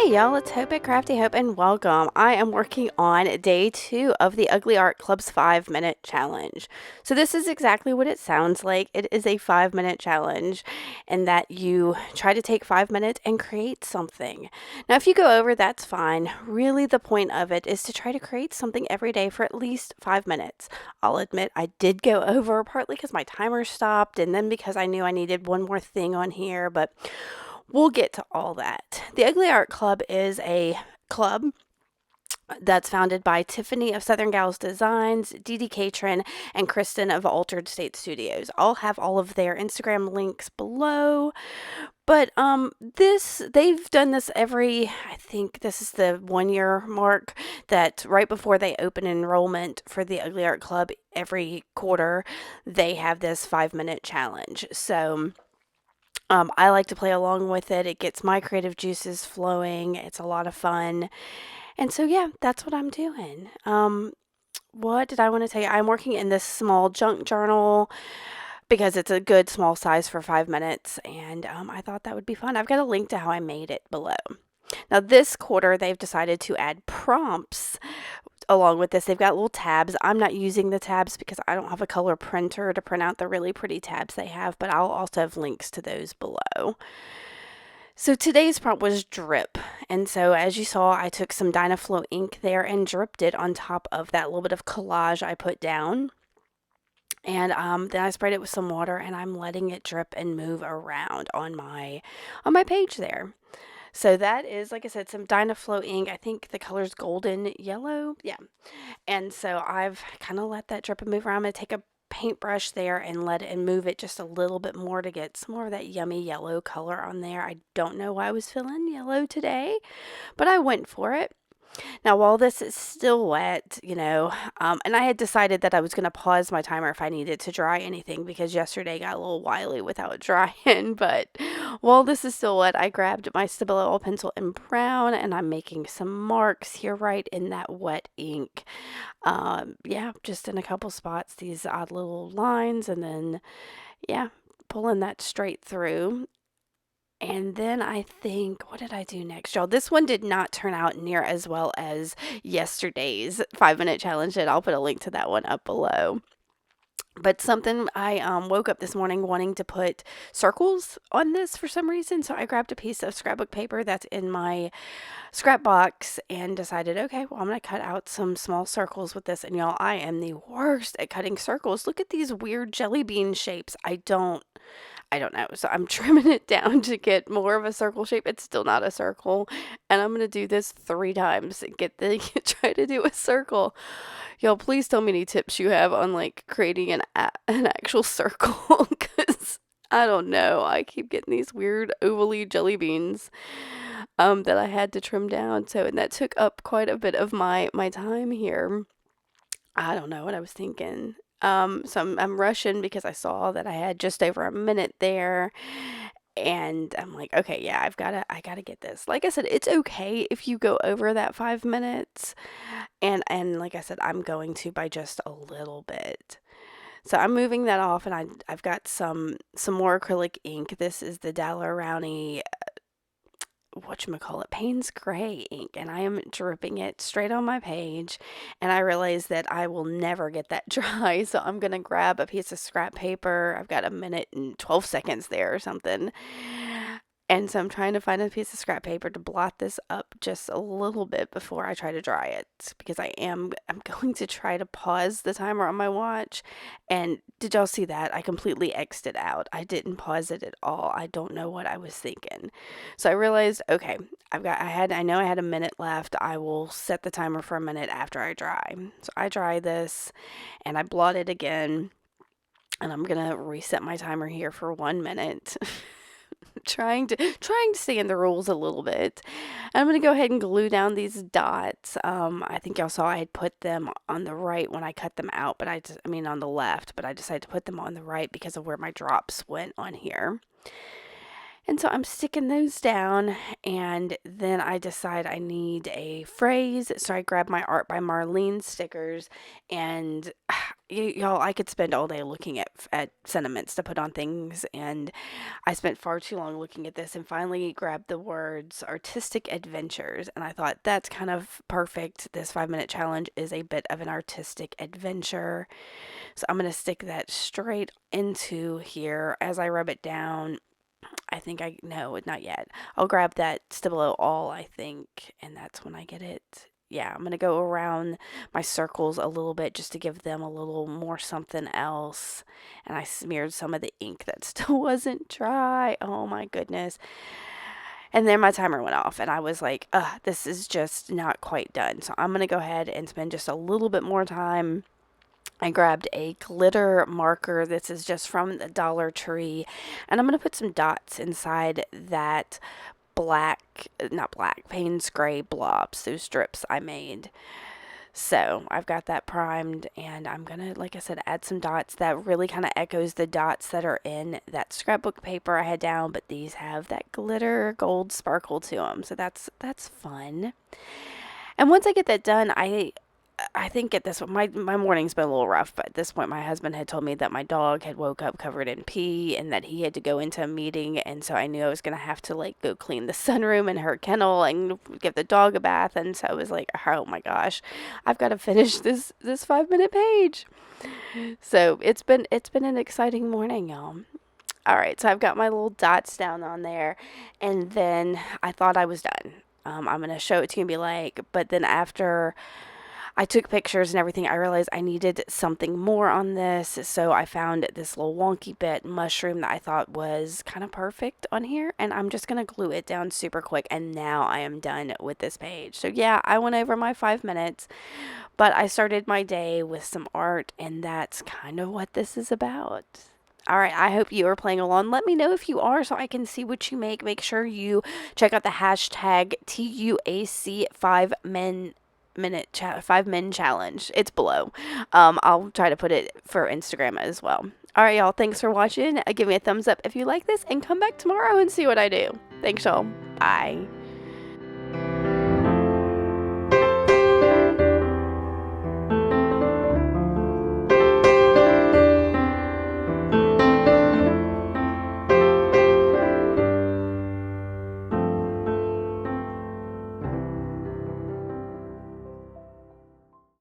Y'all, it's Hope at Crafty Hope and welcome. I am working on day 2 of the Ugly Art Club's 5-minute challenge. So this is exactly what it sounds like. It is a 5-minute challenge and that you try to take 5 minutes and create something. Now if you go over, that's fine. Really the point of it is to try to create something every day for at least 5 minutes. I'll admit I did go over partly because my timer stopped and then because I knew I needed one more thing on here, but we'll get to all that. The Ugly Art Club is a club that's founded by Tiffany of Southern Gals Designs, Dee Dee Catron, and Kristen of Altered State Studios. I'll have all of their Instagram links below. But they've done this I think this is the 1 year mark, that right before they open enrollment for the Ugly Art Club every quarter, they have this 5-minute challenge. So I like to play along with it. It gets my creative juices flowing. It's a lot of fun. And so, yeah, that's what I'm doing. What did I want to tell you? I'm working in this small junk journal because it's a good small size for 5 minutes. And I thought that would be fun. I've got a link to how I made it below. Now, this quarter, they've decided to add prompts along with this. They've got little tabs. I'm not using the tabs because I don't have a color printer to print out the really pretty tabs they have, but I'll also have links to those below. So today's prompt was drip. And so as you saw, I took some Dynaflow ink there and dripped it on top of that little bit of collage I put down. And then I sprayed it with some water and I'm letting it drip and move around on my page there. So that is, like I said, some Dynaflow ink. I think the color's golden yellow. Yeah. And so I've kind of let that drip and move around. I'm going to take a paintbrush there and let it and move it just a little bit more to get some more of that yummy yellow color on there. I don't know why I was feeling yellow today, but I went for it. Now, while this is still wet, and I had decided that I was going to pause my timer if I needed to dry anything because yesterday got a little wily without drying. But while this is still wet, I grabbed my Stabilo oil pencil in brown and I'm making some marks here right in that wet ink. Yeah, just in a couple spots, these odd little lines, and then, yeah, pulling that straight through. And then I think, what did I do next, y'all? This one did not turn out near as well as yesterday's 5-minute challenge did. I'll put a link to that one up below. But something, I woke up this morning wanting to put circles on this for some reason. So I grabbed a piece of scrapbook paper that's in my scrap box and decided, okay, well, I'm going to cut out some small circles with this. And y'all, I am the worst at cutting circles. Look at these weird jelly bean shapes. I don't know. So I'm trimming it down to get more of a circle shape. It's still not a circle. And I'm going to do this 3 times and try to do a circle. Y'all, please tell me any tips you have on like creating an actual circle because I don't know. I keep getting these weird ovally jelly beans that I had to trim down. So, and that took up quite a bit of my time here. I don't know what I was thinking. So I'm rushing because I saw that I had just over a minute there. And I'm like, okay, yeah, I gotta get this. Like I said, it's okay if you go over that 5 minutes. And like I said, I'm going to by just a little bit. So I'm moving that off and I've got some more acrylic ink. This is the Daler-Rowney whatchamacallit, Payne's Gray ink, and I am dripping it straight on my page, and I realize that I will never get that dry, so I'm gonna grab a piece of scrap paper. I've got a minute and 12 seconds there or something, and so I'm trying to find a piece of scrap paper to blot this up just a little bit before I try to dry it because I'm going to try to pause the timer on my watch. And did y'all see that? I completely X'd it out. I didn't pause it at all. I don't know what I was thinking. So I realized, okay, I know I had a minute left. I will set the timer for a minute after I dry. So I dry this and I blot it again. And I'm going to reset my timer here for 1 minute. trying to stay in the rules a little bit. And I'm going to go ahead and glue down these dots. I think y'all saw I had put them on the right when I cut them out, but on the left, but I decided to put them on the right because of where my drops went on here. And so I'm sticking those down, and then I decide I need a phrase. So I grab my Art by Marlene stickers, and y'all, I could spend all day looking at sentiments to put on things, and I spent far too long looking at this and finally grabbed the words artistic adventures. And I thought that's kind of perfect. This 5 minute challenge is a bit of an artistic adventure. So I'm going to stick that straight into here as I rub it down. I think no, not yet. I'll grab that Stabilo all, I think, and that's when I get it. Yeah, I'm going to go around my circles a little bit just to give them a little more something else. And I smeared some of the ink that still wasn't dry. Oh my goodness. And then my timer went off, and I was like, this is just not quite done. So I'm going to go ahead and spend just a little bit more time. I grabbed a glitter marker. This is just from the Dollar Tree. And I'm going to put some dots inside that not black, Payne's Gray blobs, those strips I made. So I've got that primed, and I'm going to, like I said, add some dots that really kind of echoes the dots that are in that scrapbook paper I had down, but these have that glitter gold sparkle to them. So that's fun. And once I get that done, I think at this point, my morning's been a little rough, but at this point, my husband had told me that my dog had woke up covered in pee and that he had to go into a meeting. And so I knew I was going to have to like go clean the sunroom and her kennel and give the dog a bath. And so I was like, oh my gosh, I've got to finish this 5 minute page. So it's been an exciting morning, y'all. All right, so I've got my little dots down on there, and then I thought I was done. I'm going to show it to you and be like, but then after I took pictures and everything, I realized I needed something more on this, so I found this little wonky bit mushroom that I thought was kind of perfect on here, and I'm just going to glue it down super quick, and now I am done with this page. So yeah, I went over my 5 minutes, but I started my day with some art, and that's kind of what this is about. All right, I hope you are playing along. Let me know if you are so I can see what you make. Make sure you check out the hashtag TUAC 5 men challenge. It's below. I'll try to put it for Instagram as well. All right, y'all. Thanks for watching. Give me a thumbs up if you like this, and come back tomorrow and see what I do. Thanks, y'all. Bye.